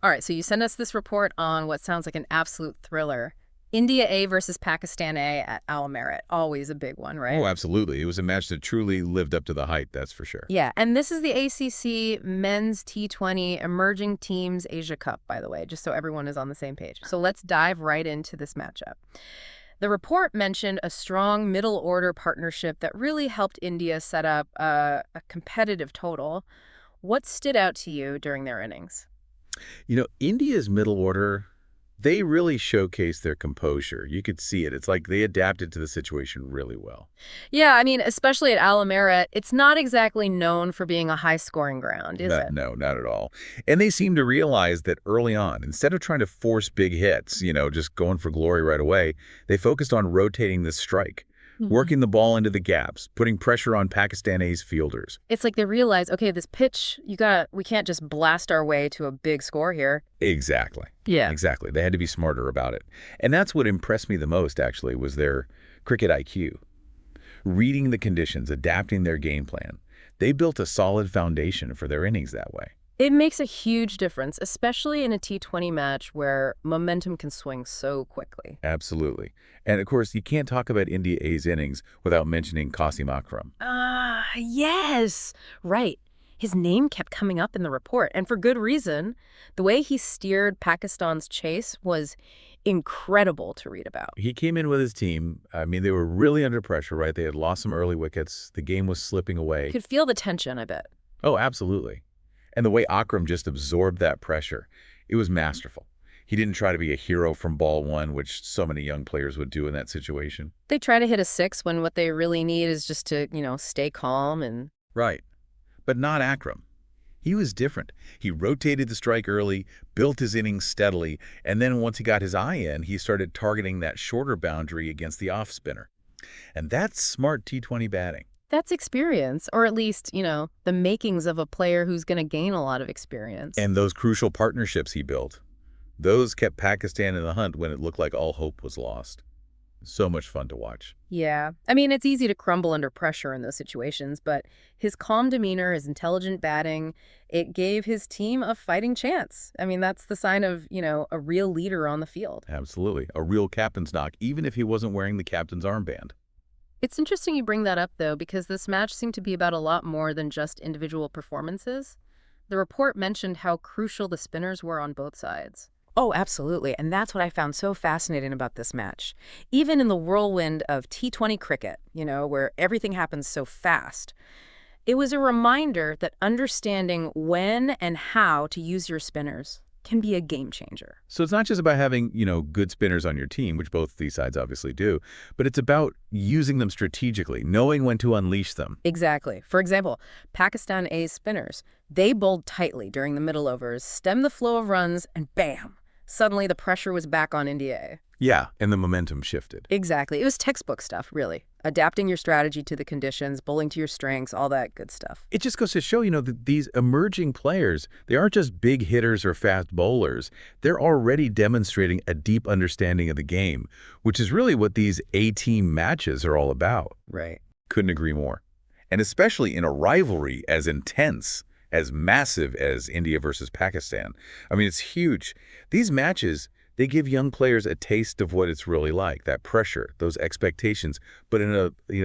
All right, so you send us this report on what sounds like an absolute thriller. India A versus Pakistan A at Al Merit. Always a big one, right? Oh, absolutely. It was a match that truly lived up to the hype, that's for sure. Yeah, and this is the ACC Men's T20 Emerging Teams Asia Cup, by the way, just so everyone is on the same page. So let's dive right into this matchup. The report mentioned a strong middle order partnership that really helped India set up a competitive total. What stood out to you during their innings? India's middle order, they really showcased their composure. You could see it. It's like they adapted to the situation really well. Yeah, I mean, especially at Alamera, it's not exactly known for being a high-scoring ground, is it? No, not at all. And they seemed to realize that early on, instead of trying to force big hits, just going for glory right away, they focused on rotating the strike, Mhm. working the ball into the gaps, putting pressure on Pakistanese fielders. It's like they realize, okay, this pitch, we can't just blast our way to a big score here. Exactly. Yeah. Exactly. They had to be smarter about it. And that's what impressed me the most, actually, was their cricket IQ. Reading the conditions, adapting their game plan. They built a solid foundation for their innings that way. It makes a huge difference, especially in a T20 match where momentum can swing so quickly. Absolutely. And of course, you can't talk about India A's innings without mentioning Qasim Akram. Ah, yes. Right. His name kept coming up in the report, and for good reason. The way he steered Pakistan's chase was incredible to read about. He came in with his team. I mean, they were really under pressure, right? They had lost some early wickets. The game was slipping You away. could feel the tension, I bet. Oh, absolutely. And the way Akram just absorbed that pressure, it was masterful. He didn't try to be a hero from ball one, which so many young players would do in that situation. They try to hit a six when what they really need is just to, stay calm and Right. But not Akram. He was different. He rotated the strike early, built his innings steadily, and then once he got his eye in, he started targeting that shorter boundary against the off spinner. And that's smart T20 batting. that's experience, or at least, the makings of a player who's going to gain a lot of experience. And those crucial partnerships he built, those kept Pakistan in the hunt when it looked like all hope was lost. So much fun to watch. Yeah. I mean, it's easy to crumble under pressure in those situations, but his calm demeanor, his intelligent batting, it gave his team a fighting chance. I mean, that's the sign of, a real leader on the field. Absolutely. A real captain's knock, even if he wasn't wearing the captain's armband. It's interesting you bring that up, though, because this match seemed to be about a lot more than just individual performances. The report mentioned how crucial the spinners were on both sides. Oh, absolutely. And that's what I found so fascinating about this match. Even in the whirlwind of T20 cricket, where everything happens so fast, it was a reminder that understanding when and how to use your spinners can be a game changer. So it's not just about having, good spinners on your team, which both these sides obviously do, but it's about using them strategically, knowing when to unleash them. Exactly. For example, Pakistan A's spinners, they bowled tightly during the middle overs, stemmed the flow of runs, and bam! Suddenly the pressure was back on India A. Yeah, and the momentum shifted. Exactly. It was textbook stuff, really. Adapting your strategy to the conditions, bowling to your strengths, all that good stuff. It just goes to show, that these emerging players, they aren't just big hitters or fast bowlers. They're already demonstrating a deep understanding of the game, which is really what these A-team matches are all about. Right. Couldn't agree more. And especially in a rivalry as intense, as massive as India versus Pakistan. I mean, it's huge. These matches, they give young players a taste of what it's really like, that pressure, those expectations, but in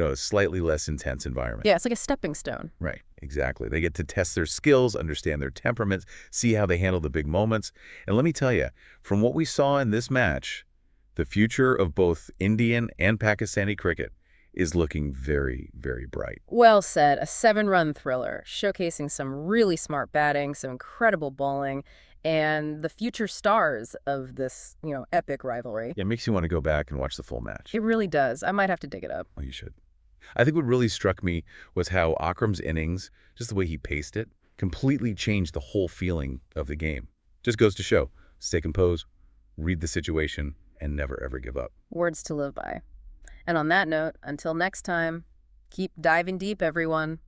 a slightly less intense environment. Yeah, it's like a stepping stone. Right, exactly. They get to test their skills, understand their temperaments, see how they handle the big moments. And let me tell you, from what we saw in this match, the future of both Indian and Pakistani cricket is looking very, very bright. Well said. A 7-run thriller, showcasing some really smart batting, some incredible bowling, and the future stars of this, epic rivalry. Yeah, it makes you want to go back and watch the full match. It really does. I might have to dig it up. Oh, you should. I think what really struck me was how Akram's innings, just the way he paced it, completely changed the whole feeling of the game. Just goes to show, stay composed, read the situation, and never ever give up. Words to live by. And on that note, until next time, keep diving deep, everyone.